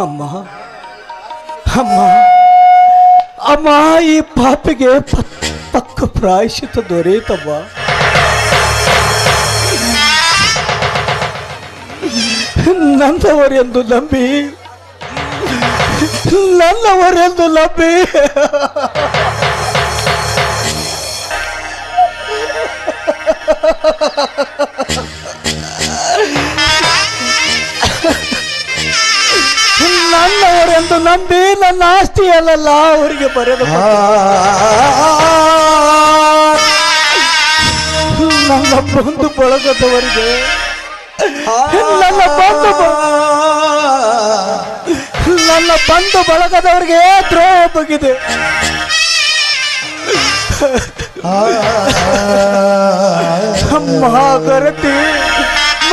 ಅಮ್ಮ ಅಮ್ಮ ಅಮ್ಮ, ಈ ಪಾಪಿಗೆ ತಕ್ಕ ಪ್ರಾಯಶ್ಚಿತ್ತ ದೊರೆಯಿತಮ್ಮ. ನನ್ನವರೆಂದು ನಂಬಿ ನನ್ನವರೆಂದು ನಂಬಿ ನನ್ನ ಆಸ್ತಿ ಅಲ್ಲಲ್ಲ ಅವರಿಗೆ ಬರೆದು ನನ್ನ ಬಂಧು ಬಳಗದವರಿಗೆ ನನ್ನ ಬಂಧು ಬಳಗದವರಿಗೆ ದ್ರೋಹ ಬಗಿದೆ.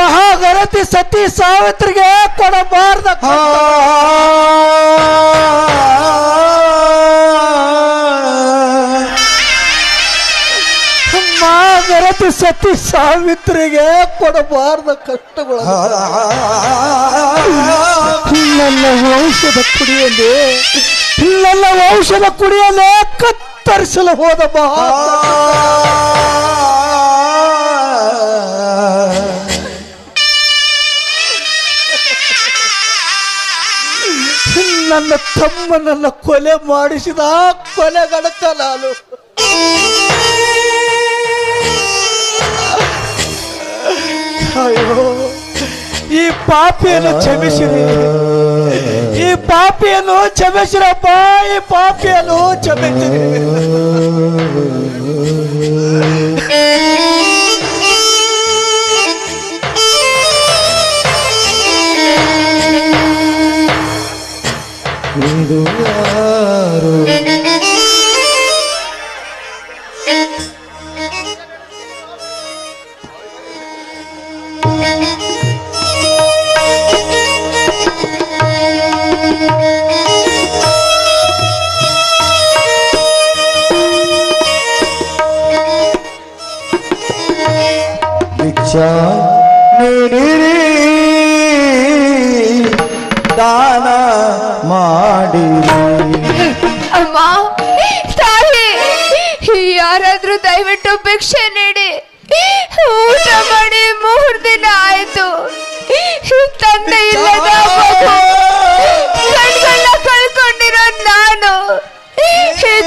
ಮಹಾಗರತಿ ಸತಿ ಸಾವಿತ್ರಿಗೆ ಕೊಡಬಾರ್ದ ಮಹಾಗರತಿ ಸತಿ ಸಾವಿತ್ರಿಗೆ ಕೊಡಬಾರ್ದ ಕಷ್ಟಗಳು ನನ್ನ ಔಷಧ ಕುಡಿಯಲೇ ಕತ್ತರಿಸಲು ಹೋದ ನನ್ನ ತಮ್ಮನನ್ನ ಕೊಲೆ ಮಾಡಿಸಿದ ಕೊಲೆಗಡಕ ನಾನು. ಅಯ್ಯೋ, ಈ ಪಾಪಿಯನ್ನು ಕ್ಷಮಿಸಿರಿ, ಈ ಪಾಪಿಯನ್ನು ಕ್ಷಮಿಸಿರಪ್ಪ, ಈ ಪಾಪಿಯನ್ನು ಕ್ಷಮಿಸಿರಿ. ನೀಡಿರಿ ದಾನ ಮಾಡಿರಿ. ಅಮ್ಮ ತಾಯಿ, ಯಾರಾದ್ರೂ ದಯವಿಟ್ಟು ಭಿಕ್ಷೆ ನೀಡಿ, ಊಟ ಮಾಡಿ 3 ದಿನ ಆಯ್ತು. ತಂದೆ ಇಲ್ಲದ ಕಣ್ಗಳನ್ನ ಕಳ್ಕೊಂಡಿರೋ ನಾನು,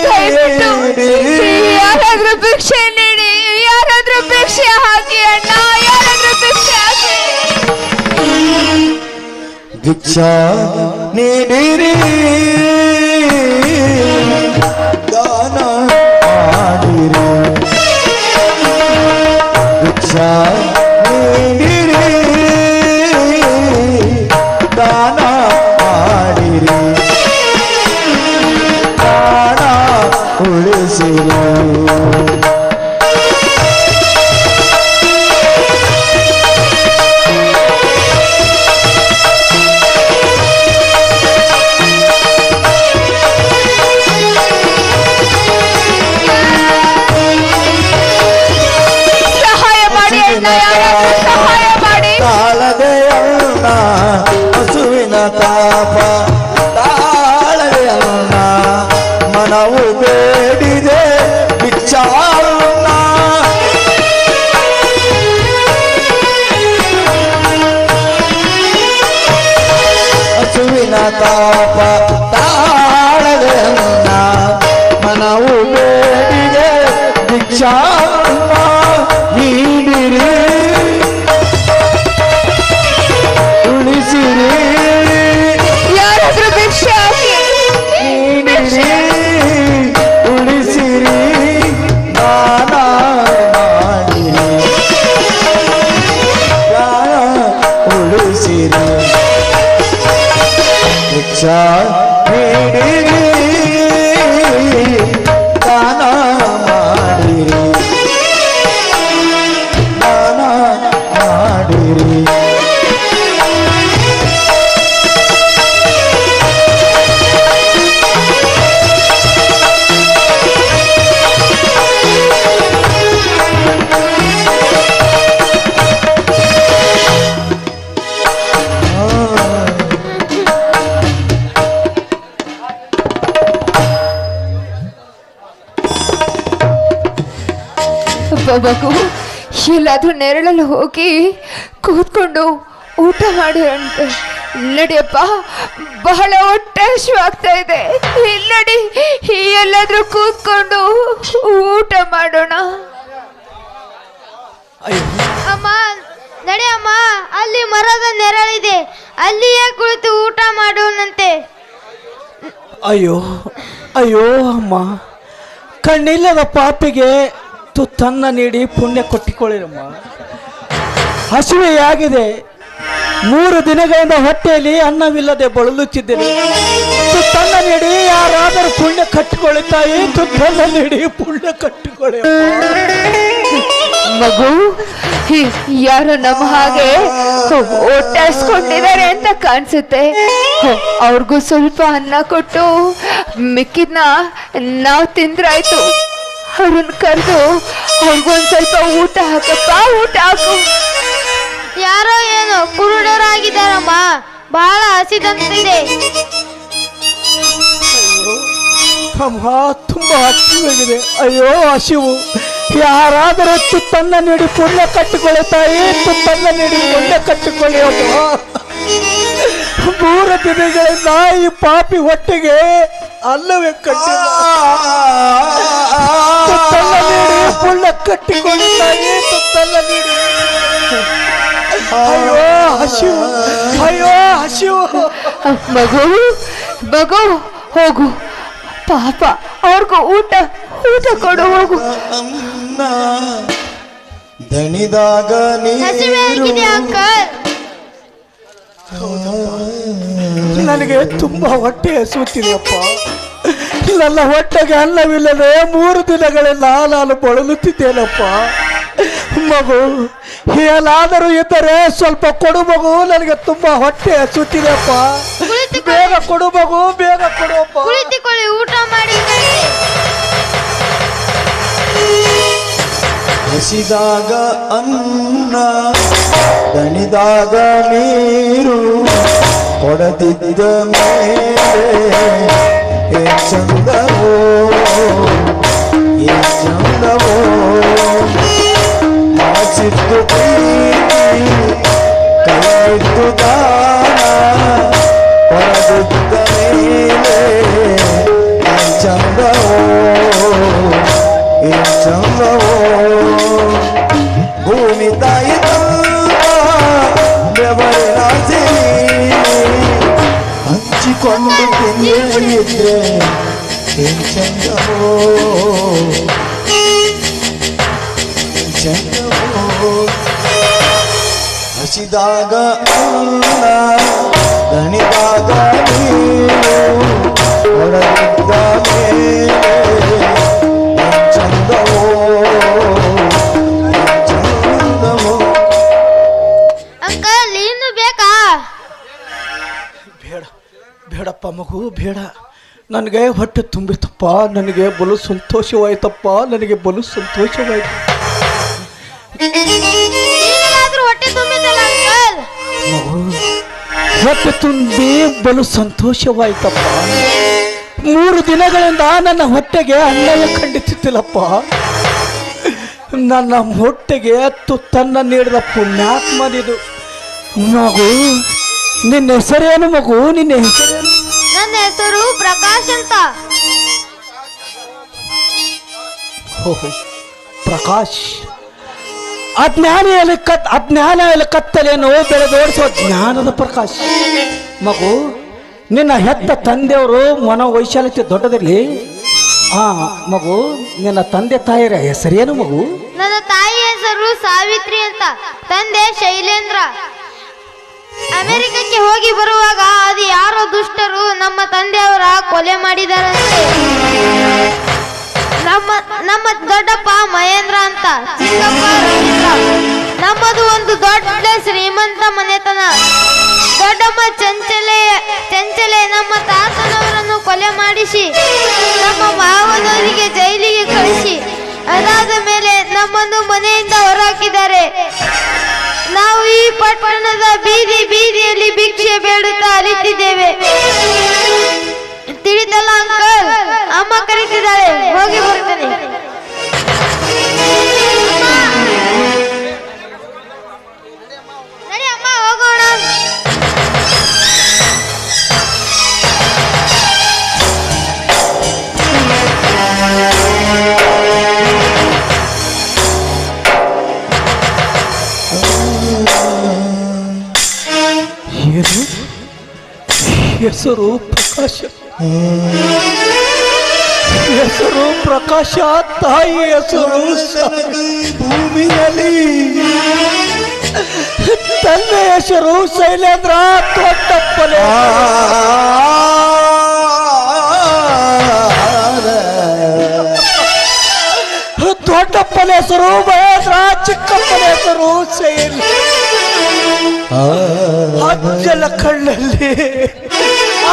ದಯವಿಟ್ಟು ಯಾರಾದ್ರೂ ಭಿಕ್ಷೆ ನೀಡಿ, ಯಾರಾದ್ರೂ ಭಿಕ್ಷೆ ಹಾಕಿ ಅಣ್ಣ, ಯಾರಾದ್ರೂ ಭಿಕ್ಷೆ ಹಾಕಿ. ಭಿಕ್ಷಾ ನೀಡಿರಿ ದಾನ ಮಾಡಿರಿ. ಭಿಕ್ಷಾ ನೀಡಿರಿ ದಾನ ಮಾಡಿರಿ. ಪ್ರಾಣ ಉಳಿಸಿರಿ. ತಾಳದೆ ಅಣ್ಣ ಹಸುವಿನ ತಾಪ, ತಾಳದೆ ಅಣ್ಣ ಮನವು ಬೇಡಿದೆ ಭಿಕ್ಷಾನ್ನ. ಹಸುವಿನ ತಾಪ ತಾಳದೆ ಅಣ್ಣ ಮನವು ಬೇಡಿದೆ ಭಿಕ್ಷಾನ್ನ. ನೀಡಿರಿ ಉಳಿಸಿರಿ, ಯಾರಾದ್ರೂ ಭಿಕ್ಷೆ ಹಾಕಿ. ನೀಡಿರಿ ಉಳಿಸಿರಿ, ದಾನ ಮಾಡಿರಿ. ಪ್ರಾಣ ಉಳಿಸಿರಿ. ಭಿಕ್ಷಾ ನೀಡಿರಿ ದಾನ ಮಾಡಿರಿ. ದಾನ ಮಗು ಎಲ್ಲಾದ್ರೂ ನೆರಳಲ್ಲಿ ಹೋಗಿ ಕೂತ್ಕೊಂಡು ಊಟ ಮಾಡಿರಂತೆ. ನಡಿಯಪ್ಪ, ಬಹಳ ಹೊಟ್ಟೆ ಹಸಿವಾಗ್ತಾ ಇದೆ. ನಡಿ, ಎಲ್ಲಾದ್ರೂ ಕೂತ್ಕೊಂಡು ಊಟ ಮಾಡೋಣ. ಅಮ್ಮ ನಡಿಯಮ್ಮ, ಅಲ್ಲಿ ಮರದ ನೆರಳಿದೆ, ಅಲ್ಲಿಯೇ ಕುಳಿತು ಊಟ ಮಾಡೋಣಂತೆ. ಅಯ್ಯೋ ಅಯ್ಯೋ ಅಮ್ಮ, ಕಣ್ಣಿಲ್ಲದ ಪಾಪಿಗೆ ತುತ್ತನ್ನ ನೀಡಿ ಪುಣ್ಯ ಕೊಟ್ಟಿಕೊಳ್ಳಿರಮ್ಮ. ಹಸಿವೆಯಾಗಿದೆ, 3 ದಿನಗಳಿಂದ ಹೊಟ್ಟೆಯಲ್ಲಿ ಅನ್ನವಿಲ್ಲದೆ ಬಳಲುತ್ತಿದ್ದೇನೆ. ತುತ್ತನ್ನ ನೀಡಿ ಯಾರಾದರೂ ಪುಣ್ಯ ಕಟ್ಟಿಕೊಳ್ಳಿ ತಾಯಿ, ತುತ್ತನ್ನ ನೀಡಿ ಪುಣ್ಯ ಕಟ್ಟಿಕೊಳ್ಳಿ. ಮಗು, ಯಾರು ನಮ್ಮ ಹಾಗೆ ಹೊಟ್ಟೆ ಹಸ್ಕೊಂಡಿದ್ದಾರೆ ಅಂತ ಕಾಣಿಸುತ್ತೆ. ಅವ್ರಿಗೂ ಸ್ವಲ್ಪ ಅನ್ನ ಕೊಟ್ಟು ಮಿಕ್ಕಿದ್ನ ನಾವು ತಿಂದ್ರಾಯ್ತು. ಅವ್ರನ್ನ ಕರೆದು ಅವ್ರಿಗೊಂದು ಸ್ವಲ್ಪ ಊಟ ಹಾಕಪ್ಪ, ಊಟ ಹಾಕು. ಯಾರೋ ಏನೋ ಕುರುಡರಾಗಿದ್ದಾರಮ್ಮ, ಬಹಳ ಹಸಿದಂತಿದೆ. ಅಮ್ಮ, ತುಂಬಾ ಹಸಿವಾಗಿದೆ. ಅಯ್ಯೋ ಹಸಿವು, ಯಾರಾದರೂ ತುತ್ತನ್ನ ನೀಡಿ ಪುಣ್ಯ ಕಟ್ಟಿಕೊಳ್ಳಿ ತಾಯಿ, ತುತ್ತನ್ನ ನೀಡಿ ಪುಣ್ಯ ಕಟ್ಟಿಕೊಳ್ಳಿ ಅಮ್ಮ. 3 ದಿನಗಳಿಂದ ಈ ಪಾಪಿ ಹೊಟ್ಟೆಗೆ ಅಲ್ಲವೇ ಕಟ್ಟಿಲ್ಲ. ತುತ್ತನ್ನ ನೀಡಿ ಪುಣ್ಯ ಕಟ್ಟಿಕೊಳ್ಳಿ ತಾಯಿ, ತುತ್ತನ್ನ ನೀಡಿ. ಅಯ್ಯೋ ಹಸಿವು, ಅಯ್ಯೋ ಹಸಿವು. ಮಗು ಮಗು ಹೋಗು, ಪಾಪ ಅವ್ರಿಗೂ ಊಟ ಕೊಡು, ಹೋಗು. ದಣಿದಾಗ ಹಸಿವಾಗಿದೆ ಅಂಕಲ್. ನನಗೆ ತುಂಬಾ ಹೊಟ್ಟೆ ಹಸುತ್ತಿದೆಯಪ್ಪ. ನನ್ನ ಹೊಟ್ಟೆಗೆ ಅನ್ನವಿಲ್ಲದೆ 3 ದಿನಗಳಿಂದ ನಾನು ಬಳಲುತ್ತಿದ್ದೇನಪ್ಪ. ಮಗು, ಏನಾದರೂ ಇದ್ದರೆ ಸ್ವಲ್ಪ ಕೊಡು ಮಗು, ನನಗೆ ತುಂಬಾ ಹೊಟ್ಟೆ ಹಸುತ್ತಿದೆಯಪ್ಪ. ಬೇಗ ಕೊಡು ಮಗು, ಬೇಗ ಕೊಡುವಪ್ಪ. ಕುಳಿತುಕೊಳ್ಳಿ, ಊಟ ಮಾಡಿ. ಹಸಿದಾಗ ಅನ್ನ, ದಣಿದಾಗ ನೀರು, ಕೊಡದಿದ್ದ ಮೇಲೆ ಏನ್ ಚಂದವೋ, ಏನ್ ಚಂದವೋ. ಮನಸ್ಸಿದ್ದು ಪ್ರೀತಿ, ಕೈಯಿದ್ದು ದಾನ, ಕೊಡದಿದ್ದ ಮೇಲೆ ಏನ್ ಚಂದವೋ, ಏನ್ ಚಂದವೋ. ಭೂಮಿ ತಾಯಿ ಬೆವರಿನ ಹಂಚಿಕೊಂಡು ತಿಂದಿದ್ರೆ ಏನ್ ಚಂದವೋ, ಚಂದವೋ. ಹಸಿದಾಗ ಅನ್ನ, ದಣಿದಾಗ ನೀರು, ಹೊರಗಿದ್ದ ಮೇಲೆ ಏನ್ ಚಂದವೋ, ಚಂದವೋ. ಅಂಕಲ್ ಇನ್ನು ಬೇಕಾ? ಬೇಡಪ್ಪ ಮಗು, ಬೇಡ. ನನಗೆ ಹೊಟ್ಟೆ ತುಂಬಿತಪ್ಪ, ನನಗೆ ಬಲು ಸಂತೋಷವಾಯ್ತಪ್ಪ, ನನಗೆ ಬಲು ಸಂತೋಷವಾಯ್ತು. ಹೊಟ್ಟೆ ತುಂಬಿದಲ್ಲ ಅಂಕಲ್? ಮಗು, ಹೊಟ್ಟೆ ತುಂಬಿ ಬಲು ಸಂತೋಷವಾಯ್ತಪ್ಪ. 3 ದಿನಗಳಿಂದ ನನ್ನ ಹೊಟ್ಟೆಗೆ ಅನ್ನವೇ ಖಂಡಿಸುತ್ತಿಲ್ಲಪ್ಪ. ನನ್ನ ಹೊಟ್ಟೆಗೆ ತುತ್ತನ್ನ ನೀಡಿದ ಪುಣ್ಯಾತ್ಮನಿದು. ಮಗು, ನಿನ್ನ ಹೆಸರೇನು ಮಗು, ನಿನ್ನ ಹೆಸರೇನು? ನನ್ನ ಹೆಸರು ಪ್ರಕಾಶ್ ಅಂತ. ಓಹೋ, ಪ್ರಕಾಶ್. ಅಜ್ಞಾನ ಕತ್ತಲೇನು ಬೆಳೆದೋಡಿಸುವ ಜ್ಞಾನದ ಪ್ರಕಾಶ್. ಮಗು, ನಿನ್ನ ಹೆತ್ತ ತಂದೆಯವರು ಮನೋವೈಶಾಲ್ಯತೆ ದೊಡ್ಡದಿರಲಿ. ಮಗು, ನಿನ್ನ ತಂದೆ ತಾಯಿರ ಹೆಸರೇನು ಮಗು? ನನ್ನ ತಾಯಿ ಹೆಸರು ಸಾವಿತ್ರಿ ಅಂತ, ತಂದೆ ಶೈಲೇಂದ್ರ. ಅಮೆರಿಕಕ್ಕೆ ಹೋಗಿ ಬರುವಾಗ ಅದು ಯಾರೋ ದುಷ್ಟರು ನಮ್ಮ ತಂದೆಯವರ ಕೊಲೆ ಮಾಡಿದಾರಂತೆ. ನಮ್ಮ ದೊಡ್ಡಪ್ಪ ಮಹೇಂದ್ರ ಅಂತ, ಚಿಕ್ಕಪ್ಪ ರವೀಂದ್ರ. ನಮ್ಮದು ಒಂದು ದೊಡ್ಡ ಶ್ರೀಮಂತ ಮನೆತನ. ದೊಡ್ಡಮ್ಮ ಚಂಚಲೆ ನಮ್ಮ ತಾತನವರನ್ನು ಕೊಲೆ ಮಾಡಿಸಿ ನಮ್ಮ ಮಾವನವರಿಗೆ ಜೈಲಿಗೆ ಕಳಿಸಿ, ಅದಾದ ಮೇಲೆ ನಮ್ಮನ್ನು ಮನೆಯಿಂದ ಹೊರಹಾಕಿದ್ದಾರೆ. ನಾವು ಈ ಪಟ್ಟಣದ ಬೀದಿಯಲ್ಲಿ ಭಿಕ್ಷೆ ಬೇಡುತ್ತಾ ಅಲಿತಿದ್ದೇವೆ. ತಿಳಿದಲ್ಲ ಅಂಕಲ್? ಅಮ್ಮ ಕರೀತಿದ್ದಾಳೆ, ಹೋಗಿ ಬರ್ತೇನೆ. ಹೆಸರು ಪ್ರಕಾಶ. ಹೆಸರು ಪ್ರಕಾಶ, ತಾಯಿ ಹೆಸರು ಭೂಮಿಯಲ್ಲಿ ತನ್ನ ಹೆಸರು ಶೈಲೇಂದ್ರ ದೊಡ್ಡಪ್ಪಲೆ. ದೊಡ್ಡಪ್ಪನ ಹೆಸರು ಮಹೇಂದ್ರ, ಚಿಕ್ಕಪ್ಪನ ಹೆಸರು ಶೈಲ್. ಅಜ್ಜಲ ಕಣ್ಣಲ್ಲಿ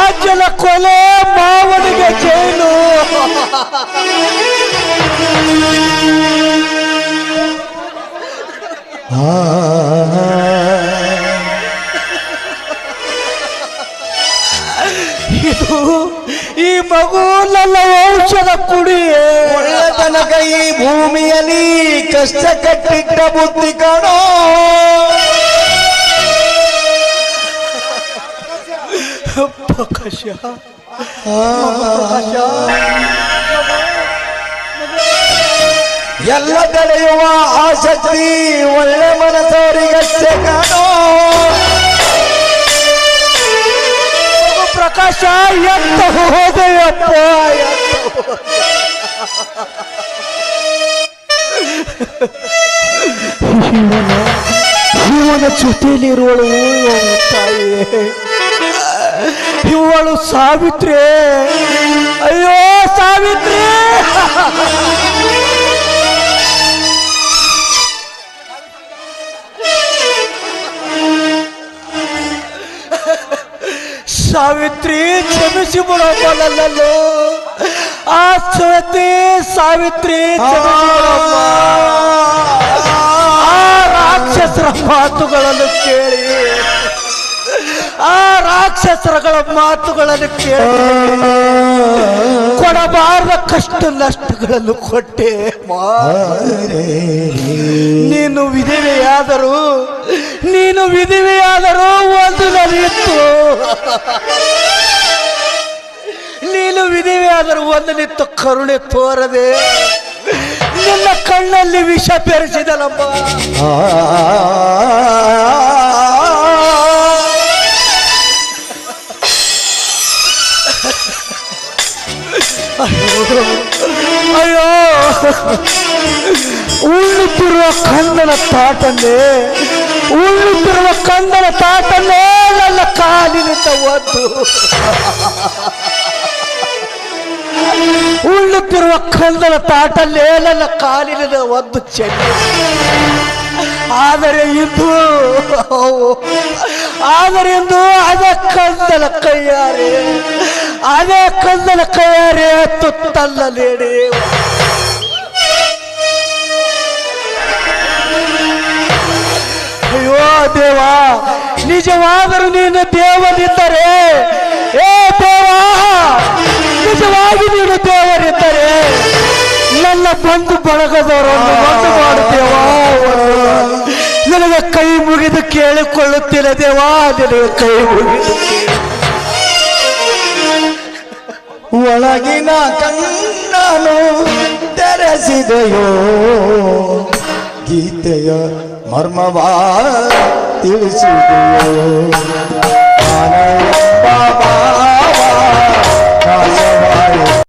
ಅಜ್ಜಲ ಕೊಲೆ, ಮಾವನಿಗೆ ಜೈಲು. ಇದು ಈ ಮಗು ನನ್ನ ಔಷಧ ಕುಡಿ. ತನಕ ಈ ಭೂಮಿಯಲ್ಲಿ ಕಷ್ಟ ಕಟ್ಟಿಟ್ಟ ಬುದ್ಧಿ ಕಾಣೋ. ಪ್ರಕಾಶ, ಎಲ್ಲ ತಡೆಯುವ ಆಸಕ್ತಿ ಒಳ್ಳೆ ಮನಸ್ಸವರಿಗಷ್ಟೇ ಕಾಣೋ. ಪ್ರಕಾಶ ಎಂತ ಹೋದೆಯಪ್ಪ, ಇವನ ಜೊತೆಯಲ್ಲಿರುವಳು ತಾಯಿ, ಇವಳು ಸಾವಿತ್ರಿ. ಅಯ್ಯೋ ಸಾವಿತ್ರಿ, ಸಾವಿತ್ರಿ ಕ್ಷಮಿಸಿ ಬಿಡಪ್ಪ ನನ್ನನ್ನು. ಆ ಸವತಿ ಸಾವಿತ್ರಿ ಕ್ಷಮಿಸಿ ಬಿಡಪ್ಪ. ಆ ರಾಕ್ಷಸರ ಮಾತುಗಳನ್ನು ಕೇಳಿ, ಆ ರಾಕ್ಷಸರಗಳ ಮಾತುಗಳನ್ನು ಕೇಳಿ ಕೊಡಬಾರದ ಕಷ್ಟ ನಷ್ಟಗಳನ್ನು ಕೊಟ್ಟೆ. ನೀನು ವಿಧವೆಯಾದರೂ ಒಂದು ನಡೆಯಿತು. ನೀನು ವಿಧವೆಯಾದರೂ ಒಂದು ನಿತ್ತು ಕರುಣೆ ತೋರದೆ ನಿನ್ನ ಕಣ್ಣಲ್ಲಿ ವಿಷ ಬೆರೆಸಿದನಮ್ಮ. ಅಯ್ಯೋ, ಉಳ್ಳುತ್ತಿರುವ ಕಂದನ ತಾಟನ್ನೇ ನನ್ನ ಕಾಲಿನಿಂದ ಒದ್ದು, ಉಳ್ಳುತ್ತಿರುವ ಕಂದನ ತಾಟಲ್ಲೇ ನನ್ನ ಕಾಲಿನಿಂದ ಒದ್ದು ಚೆಲ್ಲಿ. ಆದರೆ ಇಂದು ಅದೇ ಕಂದನ ಕೈಯಾರೆ ತುತ್ತಲ್ಲ ನೀಡಿ. ಅಯ್ಯೋ ದೇವಾ, ನಿಜವಾದರೂ ನೀನು ದೇವನಿದ್ದರೆ, ನಿಜವಾಗಿ ನೀನು ದೇವರಿದ್ದರೆ ನನ್ನ ಬಂಧು ಬಳಗದವರನ್ನು ಒಂದು ಮಾಡುತ್ತೇವಾ. ನನಗೆ ಕೈ ಮುಗಿದು ಕೇಳಿಕೊಳ್ಳುತ್ತಿಲ್ಲ ದೇವಾ, ನಿನಗೆ ಕೈ ಮುಗಿದು. ಒಳಗಿನ ಕಣ್ಣನು ತೆರೆಸಿದೆಯೋ, ಗೀತೆಯ ಮರ್ಮವಾ ತಿಳಿಸಿದೆಯೋ.